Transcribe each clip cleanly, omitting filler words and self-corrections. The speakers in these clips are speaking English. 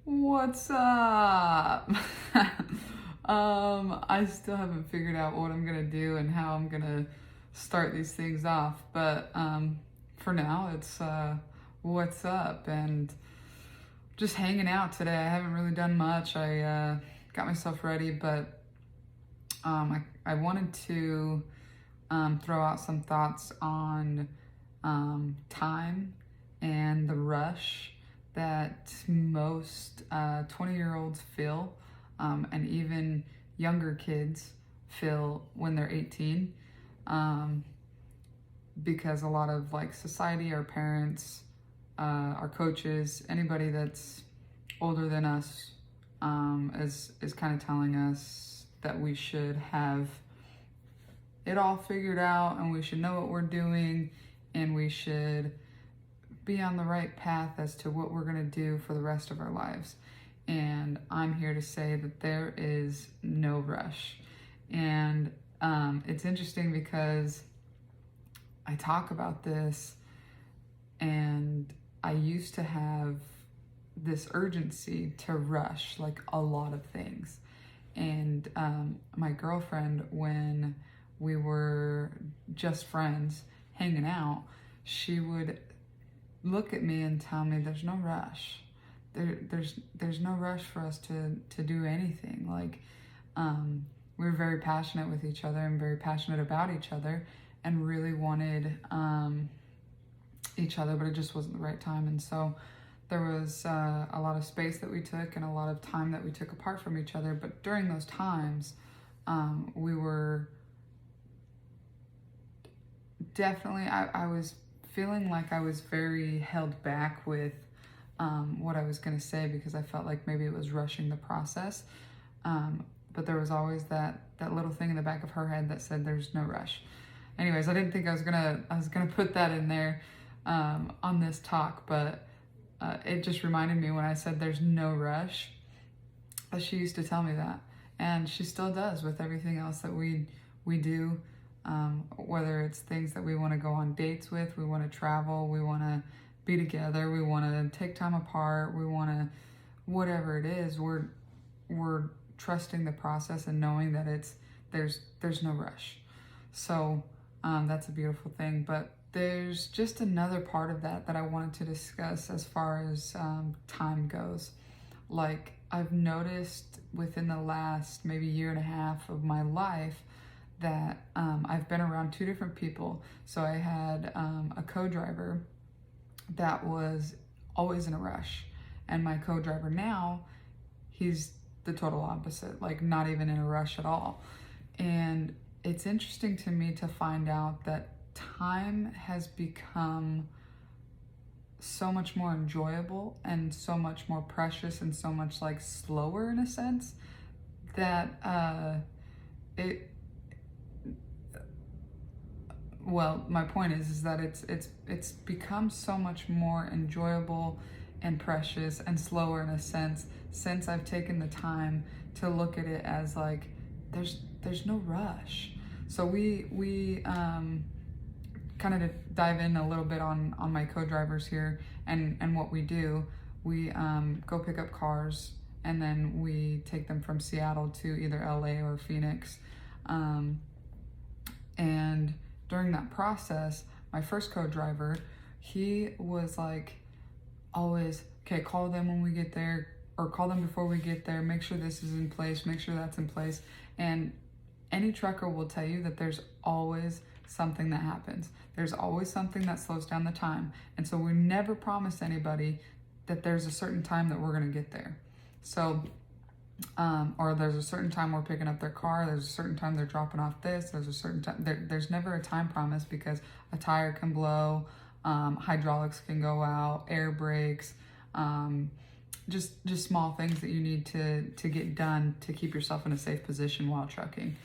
What's up? I still haven't figured out what I'm gonna do and how I'm gonna start these things off, but for now it's what's up and just hanging out today. I haven't really done much. I got myself ready, but I wanted to throw out some thoughts on time and the rush that most 20-year-olds feel, and even younger kids feel when they're 18, because a lot of like society, our parents, our coaches, anybody that's older than us, is kind of telling us that we should have it all figured out and we should know what we're doing and we should be on the right path as to what we're going to do for the rest of our lives. And I'm here to say that there is no rush. And it's interesting because I talk about this, and I used to have this urgency to rush like a lot of things. And my girlfriend, when we were just friends hanging out, she would look at me and tell me there's no rush. There's no rush for us to do anything. Like, we were very passionate with each other and very passionate about each other and really wanted each other, but it just wasn't the right time. And so there was a lot of space that we took and a lot of time that we took apart from each other. But during those times, we were definitely, I was feeling like I was very held back with what I was going to say because I felt like maybe it was rushing the process. But there was always that little thing in the back of her head that said there's no rush. Anyways, I didn't think I was gonna put that in there on this talk, but it just reminded me when I said there's no rush. She used to tell me that, and she still does with everything else that we do. Whether it's things that we want to go on dates with, we want to travel, we want to be together, we want to take time apart, we want to, whatever it is, we're trusting the process and knowing that there's no rush. So that's a beautiful thing. But there's just another part of that I wanted to discuss as far as time goes. Like, I've noticed within the last maybe year and a half of my life that I've been around two different people. So I had a co-driver that was always in a rush, and my co-driver now, he's the total opposite, like not even in a rush at all. And it's interesting to me to find out that time has become so much more enjoyable and so much more precious and so much like slower in a sense that well, my point is that it's become so much more enjoyable and precious and slower in a sense since I've taken the time to look at it as like there's no rush. So we kind of dive in a little bit on my co-drivers here and what we do. We go pick up cars and then we take them from Seattle to either LA or Phoenix. And during that process, my first co-driver, he was like always, okay, call them when we get there, or call them before we get there, make sure this is in place, make sure that's in place. And any trucker will tell you that there's always something that happens. There's always something that slows down the time. And so we never promise anybody that there's a certain time that we're gonna get there. So, or there's a certain time we're picking up their car, there's a certain time they're dropping off this, there's a certain time, there's never a time promise because a tire can blow, hydraulics can go out, air brakes, just small things that you need to get done to keep yourself in a safe position while trucking.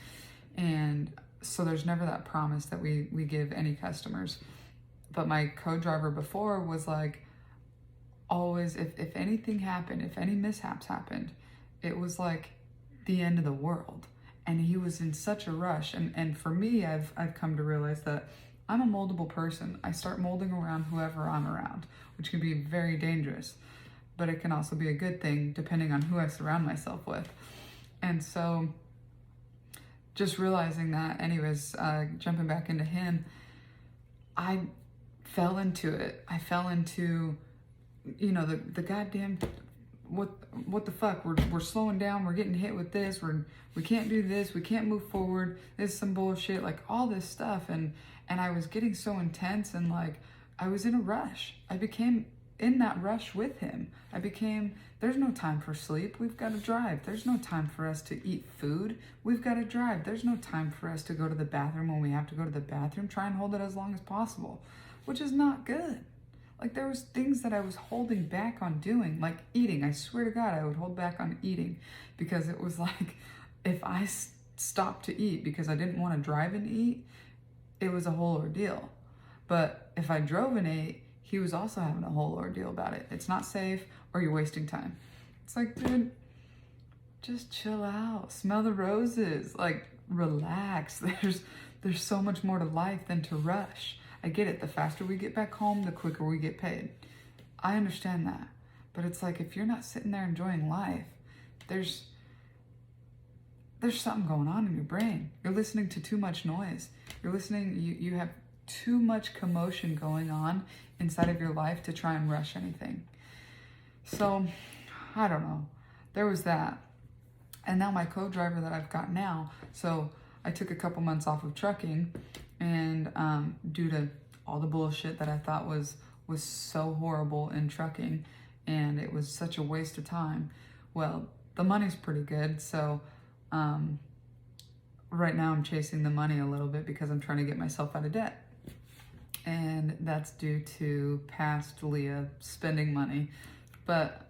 And so there's never that promise that we give any customers. But my co-driver before was like, always, if anything happened, if any mishaps happened, it was like the end of the world. And he was in such a rush. And for me, I've come to realize that I'm a moldable person. I start molding around whoever I'm around, which can be very dangerous. but it can also be a good thing depending on who I surround myself with. And so just realizing that, anyways, jumping back into him, I fell into it. I fell into, you know, the goddamn, what the fuck? We're slowing down. We're getting hit with this. We can't do this. We can't move forward. This is some bullshit. Like all this stuff, and I was getting so intense, and like I was in a rush. I became in that rush with him. There's no time for sleep. We've got to drive. There's no time for us to eat food. We've got to drive. There's no time for us to go to the bathroom when we have to go to the bathroom. Try and hold it as long as possible, which is not good. Like there was things that I was holding back on doing, like eating. I swear to God, I would hold back on eating because it was like if I stopped to eat because I didn't want to drive and eat, it was a whole ordeal. But if I drove and ate, he was also having a whole ordeal about it. It's not safe, or you're wasting time. It's like, dude, just chill out. Smell the roses. Like, relax. There's so much more to life than to rush. I get it. The faster we get back home, the quicker we get paid. I understand that. But it's like, if you're not sitting there enjoying life, there's something going on in your brain. You're listening to too much noise. You have too much commotion going on inside of your life to try and rush anything. So, I don't know. There was that. And now my co-driver that I've got now, so I took a couple months off of trucking, and due to all the bullshit that I thought was so horrible in trucking, and it was such a waste of time. Well, the money's pretty good, so right now I'm chasing the money a little bit because I'm trying to get myself out of debt. And that's due to past Leah spending money. But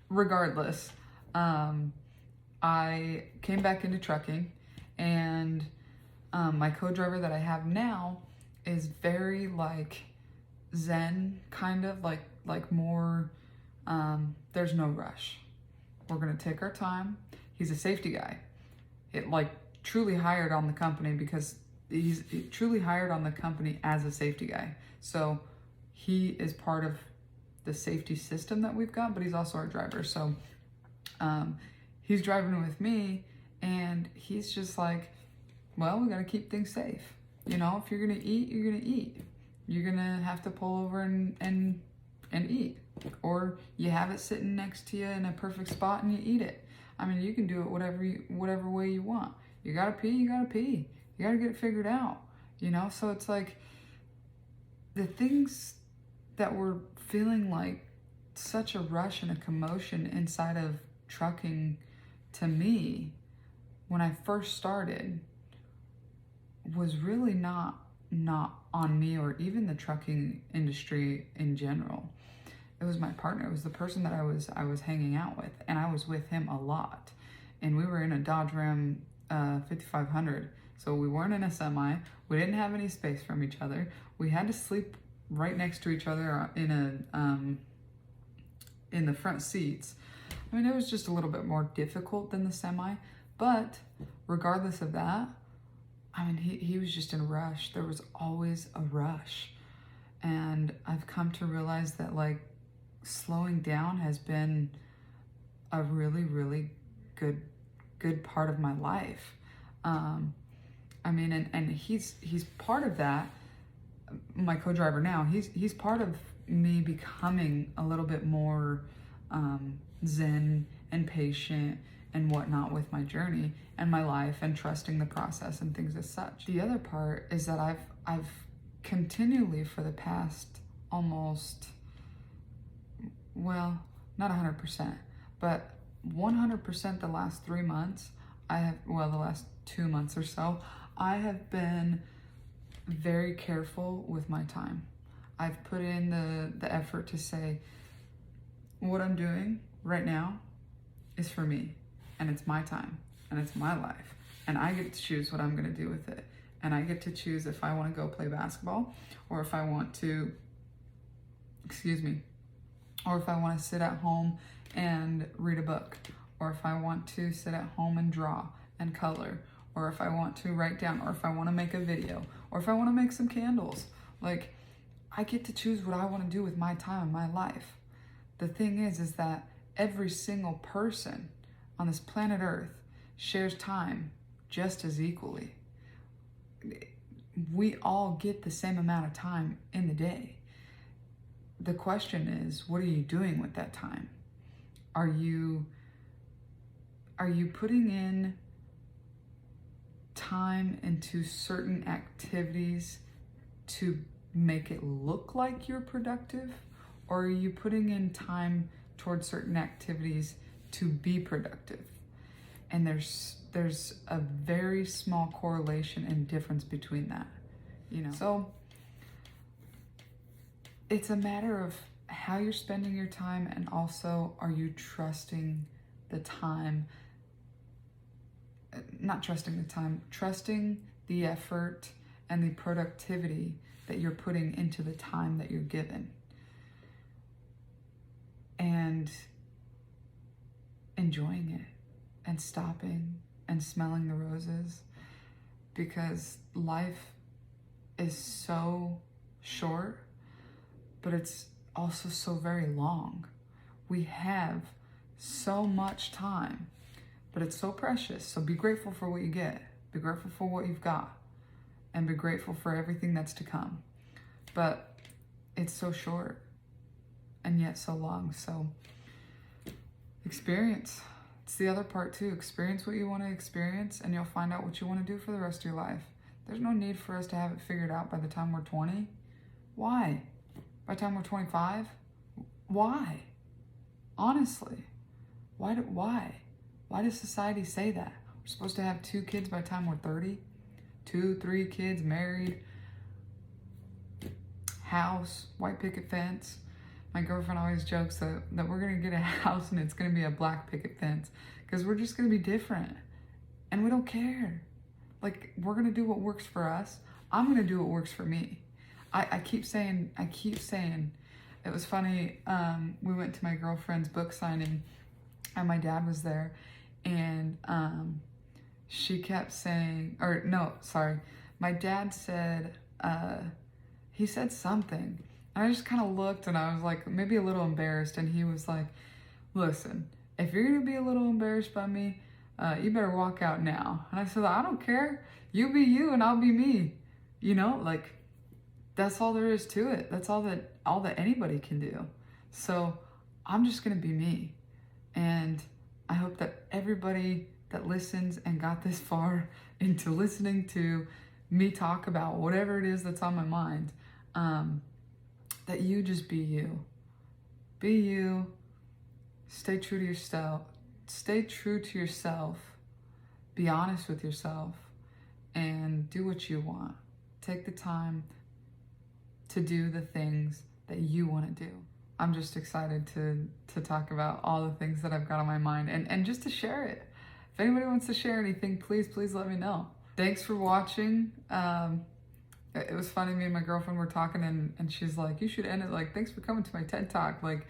regardless, I came back into trucking, and my co-driver that I have now is very like zen, kind of like more, there's no rush. We're gonna take our time. He's a safety guy. It like truly hired on the company because he's truly hired on the company as a safety guy. So he is part of the safety system that we've got, but he's also our driver. So he's driving with me, and he's just like, well, we got to keep things safe. You know, if you're going to eat, you're going to eat. You're going to have to pull over and eat. Or you have it sitting next to you in a perfect spot and you eat it. I mean, you can do it whatever way you want. You got to pee, you got to pee. You got to get it figured out, you know? So it's like the things that were feeling like such a rush and a commotion inside of trucking to me when I first started was really not on me or even the trucking industry in general. It was my partner. It was the person that I was hanging out with, and I was with him a lot. And we were in a Dodge Ram 5500. So we weren't in a semi. We didn't have any space from each other. We had to sleep right next to each other in the front seats. I mean, it was just a little bit more difficult than the semi, but regardless of that, I mean, he was just in a rush. There was always a rush. And I've come to realize that like slowing down has been a really, really good part of my life. I mean, and he's part of that. My co-driver now, he's part of me becoming a little bit more zen and patient and whatnot with my journey and my life and trusting the process and things as such. The other part is that I've continually for the past almost, well, not 100%, but 100% the last 3 months, the last 2 months or so, I have been very careful with my time. I've put in the effort to say, what I'm doing right now is for me, and it's my time, and it's my life, and I get to choose what I'm gonna do with it. And I get to choose if I wanna go play basketball, or if I want to, or if I wanna sit at home and read a book, or if I want to sit at home and draw and color, or if I want to write down, or if I wanna make a video, or if I wanna make some candles. Like, I get to choose what I wanna do with my time and my life. the thing is that every single person on this planet Earth shares time just as equally. We all get the same amount of time in the day. The question is, what are you doing with that time? Are you putting in time into certain activities to make it look like you're productive? Or are you putting in time towards certain activities to be productive? And there's a very small correlation and difference between that, you know? So it's a matter of how you're spending your time, and also, are you trusting the time? Not trusting the time, trusting the effort and the productivity that you're putting into the time that you're given. And enjoying it and stopping and smelling the roses, because life is so short, but it's also so very long. We have so much time, but it's so precious. So be grateful for what you get. Be grateful for what you've got, and be grateful for everything that's to come. But it's so short and yet so long. So experience. It's the other part too. Experience what you want to experience, and you'll find out what you want to do for the rest of your life. There's no need for us to have it figured out by the time we're 20. Why? By the time we're 25? Why? Honestly, why? Why does society say that? We're supposed to have 2 kids by the time we're 30? 2, 3 kids, married, house, white picket fence. My girlfriend always jokes that we're gonna get a house and it's gonna be a black picket fence, because we're just gonna be different and we don't care. Like, we're gonna do what works for us. I'm gonna do what works for me. I keep saying, it was funny, we went to my girlfriend's book signing and my dad was there, and she kept saying, my dad said, he said something, and I just kind of looked and I was like, maybe a little embarrassed, and he was like, listen, if you're gonna be a little embarrassed by me, you better walk out now. And I said, I don't care, you be you and I'll be me, you know, like, that's all there is to it. That's all that anybody can do. So I'm just gonna be me. And I hope that everybody that listens and got this far into listening to me talk about whatever it is that's on my mind, that you just be you. Be you. Stay true to yourself. Stay true to yourself. Be honest with yourself. And do what you want. Take the time to do the things that you want to do. I'm just excited to talk about all the things that I've got on my mind, and just to share it. If anybody wants to share anything, please let me know. Thanks for watching. It was funny, me and my girlfriend were talking, and she's like, you should end it like, thanks for coming to my TED Talk. Like,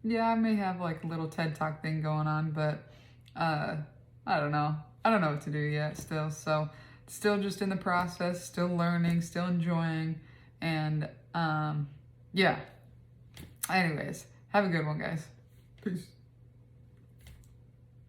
yeah, I may have like a little TED Talk thing going on, but I don't know. I don't know what to do yet still. So still just in the process, still learning, still enjoying. And yeah. Anyways, have a good one, guys. Peace.